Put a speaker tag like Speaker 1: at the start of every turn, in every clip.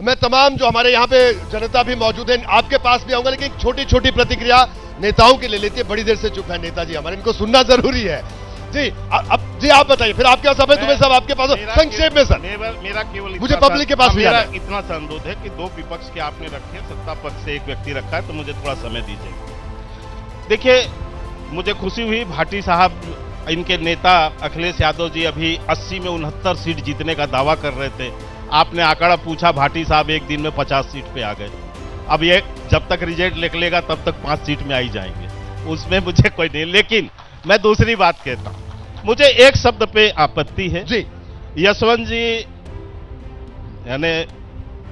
Speaker 1: मैं तमाम जो हमारे यहाँ पे जनता भी मौजूद है आपके पास भी आऊंगा, लेकिन एक छोटी छोटी प्रतिक्रिया नेताओं की ले लेती है। बड़ी देर से चुप है नेताजी हमारे, इनको सुनना जरूरी है। जी अब जी आप बताइए, फिर आपके समय दुबे साहब आपके पास संक्षेप में। सर
Speaker 2: मेरा केवल
Speaker 1: मुझे पब्लिक के पास
Speaker 2: मेरा इतना सा अनुरोध है कि दो विपक्ष के आपने रखे, सत्ता पक्ष से एक व्यक्ति रखा है, तो मुझे थोड़ा समय दीजिए। देखिए, मुझे खुशी हुई भाटी साहब, इनके नेता अखिलेश यादव जी अभी 80 में 69 सीट जीतने का दावा कर रहे थे। आपने आंकड़ा पूछा, भाटी साहब एक दिन में 50 सीट पे आ गए। अब ये जब तक रिजल्ट निकलेगा तब तक 5 सीट में आ ही जाएंगे, उसमें मुझे कोई नहीं। लेकिन मैं दूसरी बात कहता हूं, मुझे एक शब्द पे आपत्ति है जी। यशवंत जी यानी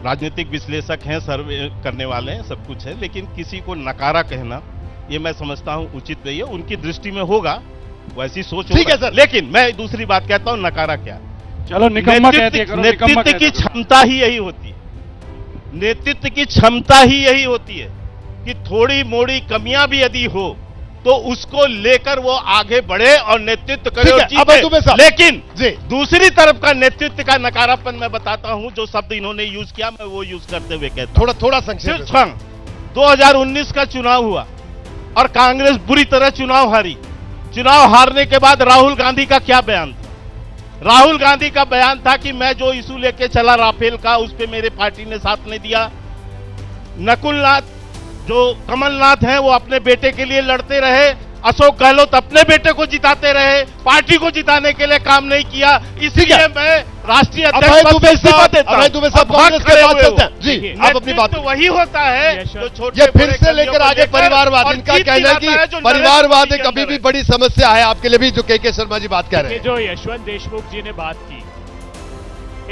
Speaker 2: राजनीतिक विश्लेषक हैं, सर्वे करने वाले हैं, सब कुछ है, लेकिन किसी को नकारा कहना ये मैं समझता हूं उचित नहीं है। उनकी दृष्टि में होगा, वैसी सोच
Speaker 1: ठीक है सर।
Speaker 2: लेकिन मैं दूसरी बात कहता हूं, नकारा क्या,
Speaker 3: चलो निकम्मा कहते हैं,
Speaker 2: नेतृत्व की क्षमता ही यही होती है। नेतृत्व की क्षमता ही यही होती है कि थोड़ी मोड़ी कमियां भी यदि हो तो उसको लेकर वो आगे बढ़े और नेतृत्व करे और जीते। लेकिन दूसरी तरफ का नेतृत्व का नकारापन मैं बताता हूं, जो शब्द इन्होंने यूज किया मैं वो यूज करते हुए कहता हूं।
Speaker 1: थोड़ा संक्षेप।
Speaker 2: 2019 का चुनाव हुआ और कांग्रेस बुरी तरह चुनाव हारी। चुनाव हारने के बाद राहुल गांधी का क्या बयान था? राहुल गांधी का बयान था कि मैं जो इशू लेके चला राफेल का, उस पे मेरे पार्टी ने साथ नहीं दिया। नकुलनाथ जो कमलनाथ हैं वो अपने बेटे के लिए लड़ते रहे, अशोक गहलोत अपने बेटे को जिताते रहे, पार्टी को जिताने के लिए काम नहीं किया। इसलिए मैं राष्ट्रीय अध्यक्ष पद से इस्तीफा देता हूं।
Speaker 1: जी आप अपनी बात।
Speaker 2: तो वही होता है जो छोटे,
Speaker 1: ये फिर से लेकर आगे परिवारवाद। इनका कहना है कि परिवारवाद एक अभी भी बड़ी समस्या है आपके लिए भी, जो के शर्मा जी बात कर रहे हैं।
Speaker 3: जो यशवंत देशमुख जी ने बात की,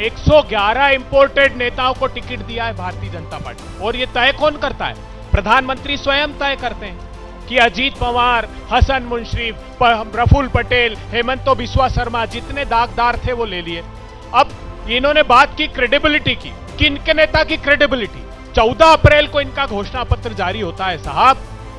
Speaker 3: 111 इंपोर्टेड नेताओं को टिकट दिया है भारतीय जनता पार्टी, और ये तय कौन करता है? प्रधानमंत्री स्वयं तय करते हैं कि अजीत पवार, हसन मुश्रीफ, प्रफुल्ल पटेल, हेमंत बिस्वा शर्मा, जितने दागदार थे वो ले लिए। अब इन्होंने बात की क्रेडिबिलिटी की, किनके नेता की क्रेडिबिलिटी? 14 अप्रैल को इनका घोषणा पत्र जारी होता है साहब।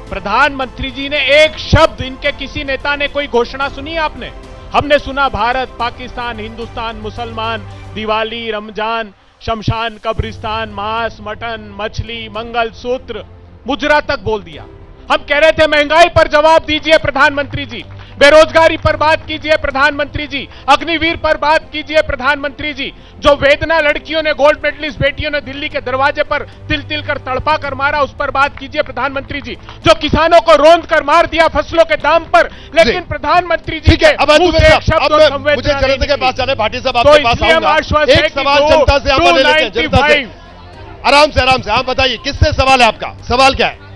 Speaker 3: प्रधानमंत्री जी ने एक शब्द, इनके किसी नेता ने कोई घोषणा सुनी है आपने? हमने सुना भारत, पाकिस्तान, हिंदुस्तान, मुसलमान, दिवाली, रमजान, शमशान, कब्रिस्तान, मांस, मटन, मछली, मंगलसूत्र, मुजरा तक बोल दिया। हम कह रहे थे महंगाई पर जवाब दीजिए प्रधानमंत्री जी, बेरोजगारी पर बात कीजिए प्रधानमंत्री जी, अग्निवीर पर बात कीजिए प्रधानमंत्री जी, जो वेदना लड़कियों ने, गोल्ड मेडलिस्ट बेटियों ने दिल्ली के दरवाजे पर तिल तिल कर तड़पा कर मारा, उस पर बात कीजिए प्रधानमंत्री जी, जो किसानों को रौंद कर मार दिया फसलों के दाम पर, लेकिन प्रधानमंत्री जी के मुंह से एक शब्द और संवेदना नहीं निकली। तो इसलिए हम आश्वस्त हैं कि 295
Speaker 1: आराम से आप बताइए, किससे सवाल है आपका? सवाल क्या है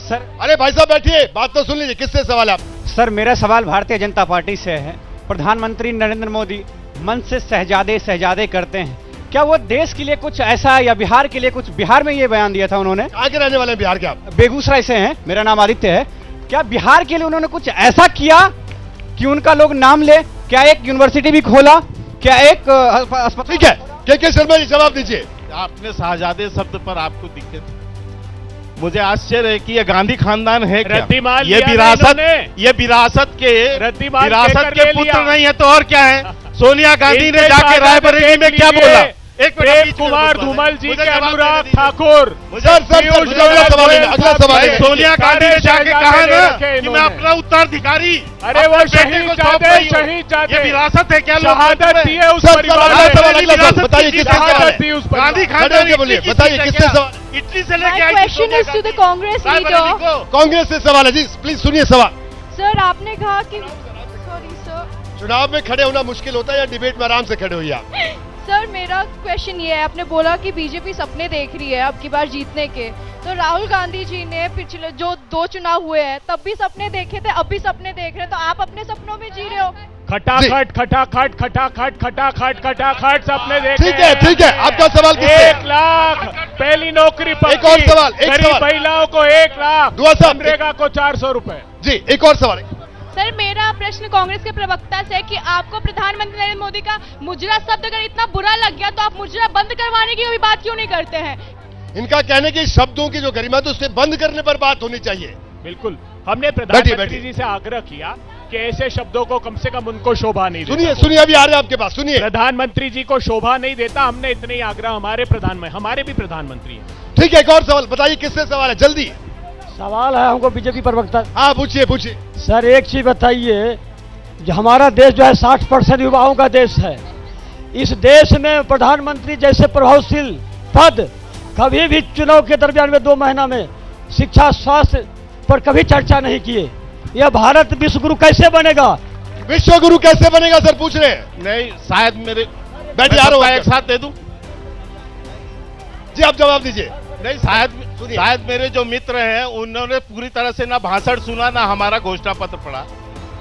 Speaker 4: सर?
Speaker 1: अरे भाई साहब बैठिए, बात तो सुन लीजिए, किससे सवाल है आपका?
Speaker 4: सर मेरा सवाल भारतीय जनता पार्टी से है। प्रधानमंत्री नरेंद्र मोदी मन से शहजादे करते हैं, क्या वो देश के लिए कुछ ऐसा या बिहार के लिए कुछ? बिहार में ये बयान दिया था उन्होंने।
Speaker 1: कहाँ के रहने वाले हैं बिहार के आप?
Speaker 4: बेगूसराय से हैं, मेरा नाम आदित्य है। क्या बिहार के लिए उन्होंने कुछ ऐसा किया कि उनका लोग नाम ले? क्या एक यूनिवर्सिटी भी खोला? क्या एक अस्पताल?
Speaker 1: ठीक है, के शर्मा जी जवाब दीजिए।
Speaker 2: आपने शाहजादे शब्द पर आपको दिक्कत? मुझे आश्चर्य है कि ये गांधी खानदान है क्या? ये विरासत के पुत्र नहीं है तो और क्या है? सोनिया गांधी ने जाके रायबरेली में क्या बोला? एक
Speaker 3: प्रेम कुमार धूमल जी के अनुराग ठाकुर,
Speaker 1: अगला सवाल।
Speaker 2: सोनिया गांधी ने जाके कहा ना कि मैं अपना उत्तराधिकारी,
Speaker 3: अरे वो शहीद जाते,
Speaker 2: ये विरासत है क्या?
Speaker 3: शहादत दी है उस परिवार ने,
Speaker 1: बताइए किससे
Speaker 3: शहादत दी उस
Speaker 2: गांधी
Speaker 1: खानदान, बोलिए बताइए किससे सवाल?
Speaker 2: इटली से लेके आई
Speaker 5: question is to the Congress leader.
Speaker 1: Congress से सवाल है जी, प्लीज सुनिए सवाल।
Speaker 5: सर आपने कहा कि सॉरी सर,
Speaker 1: चुनाव में खड़े होना मुश्किल होता है या डिबेट में आराम से खड़े हुई आप?
Speaker 5: सर मेरा क्वेश्चन ये है, आपने बोला कि बीजेपी सपने देख रही है अब की बार जीतने के, तो राहुल गांधी जी ने पिछले जो 2 चुनाव हुए हैं तब भी सपने देखे थे, अब भी सपने देख रहे हैं, तो आप अपने सपनों में जी रहे हो?
Speaker 3: खटाखट सपने देखे।
Speaker 1: ठीक है, आपका सवाल किससे?
Speaker 3: 1 लाख पहली नौकरी पर,
Speaker 1: एक और सवाल,
Speaker 3: गरीब महिलाओं को 1 लाख, मनरेगा को 400 रुपए।
Speaker 1: जी एक और सवाल।
Speaker 5: सर मेरा प्रश्न कांग्रेस के प्रवक्ता से कि आपको प्रधानमंत्री नरेंद्र मोदी का मुजरा शब्द अगर इतना बुरा लग गया तो आप मुजरा बंद करवाने की भी बात क्यों नहीं करते हैं?
Speaker 1: इनका कहने की शब्दों की जो गरिमा तो उसे बंद करने पर बात होनी चाहिए।
Speaker 3: बिल्कुल, हमने प्रधानमंत्री जी से आग्रह किया कि ऐसे शब्दों को कम से कम उनको शोभा नहीं देता।
Speaker 1: सुनिए सुनिए, अभी आ रहे हैं आपके पास, सुनिए।
Speaker 3: प्रधानमंत्री जी को शोभा नहीं देता, हमने इतने ही आग्रह, हमारे भी प्रधानमंत्री हैं।
Speaker 1: ठीक है, एक और सवाल बताइए, किससे सवाल है, जल्दी।
Speaker 6: सवाल है हमको बीजेपी प्रवक्ता।
Speaker 1: हाँ पूछिए पूछिए।
Speaker 6: सर एक चीज बताइए, जो हमारा देश जो है 60% युवाओं का देश है, इस देश में प्रधानमंत्री जैसे प्रभावशील पद कभी भी चुनाव के दरमियान में 2 महीना में शिक्षा स्वास्थ्य पर कभी चर्चा नहीं किए। यह भारत विश्व गुरु कैसे बनेगा?
Speaker 1: विश्व गुरु कैसे बनेगा सर, पूछ रहे हैं।
Speaker 2: नहीं, शायद मेरे
Speaker 1: बैठ
Speaker 2: मैं
Speaker 1: जा रहा हूं
Speaker 2: सबका
Speaker 1: आपके।
Speaker 2: एक साथ दे दूं।
Speaker 1: जी आप जवाब दीजिए।
Speaker 2: नहीं, शायद मेरे जो मित्र हैं उन्होंने पूरी तरह से ना भाषण सुना ना हमारा घोषणा पत्र पढ़ा।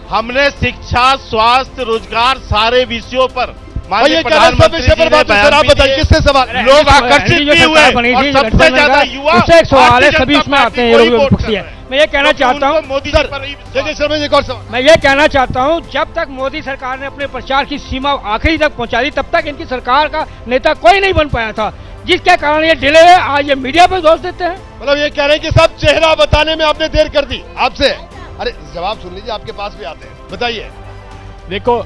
Speaker 2: हमने शिक्षा स्वास्थ्य रोजगार सारे विषयों पर
Speaker 1: भाई ये कह रहे सब विषय पर बात है सर, आप बताइए किससे सवाल।
Speaker 2: लोग आकर्षित भी हुए और सबसे ज्यादा युवा
Speaker 6: उससे एक सवाल है,
Speaker 2: भारतीय
Speaker 6: सभी
Speaker 2: जनता
Speaker 6: उसमें आते हैं,
Speaker 2: पार्टी
Speaker 6: ये
Speaker 2: को ही
Speaker 6: लोग
Speaker 2: वोट
Speaker 6: पक्षी
Speaker 2: कर
Speaker 6: है।
Speaker 2: रहे हैं।
Speaker 6: मैं ये कहना
Speaker 2: क्योंकि
Speaker 6: चाहता हूँ
Speaker 2: उनको मोदी
Speaker 1: सर
Speaker 2: जी पर ही
Speaker 1: जय शर्मा जी, एक और सवाल।
Speaker 6: मैं ये कहना चाहता हूं, जब तक मोदी सरकार ने अपने प्रचार की सीमा आखिरी तक पहुंचा दी, तब तक इनकी सरकार का नेता कोई नहीं बन पाया था, जिसके कारण ये डिले है। आज ये मीडिया पर दोष देते हैं।
Speaker 1: मतलब ये कह रहे हैं कि सब चेहरा बताने में आपने देर कर दी आपसे। अरे जवाब सुन लीजिए, आपके पास भी आते हैं, बताइए।
Speaker 3: देखो,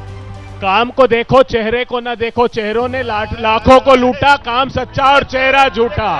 Speaker 3: काम को देखो, चेहरे को ना देखो। चेहरों ने लाखों को लूटा, काम सच्चा और चेहरा झूठा।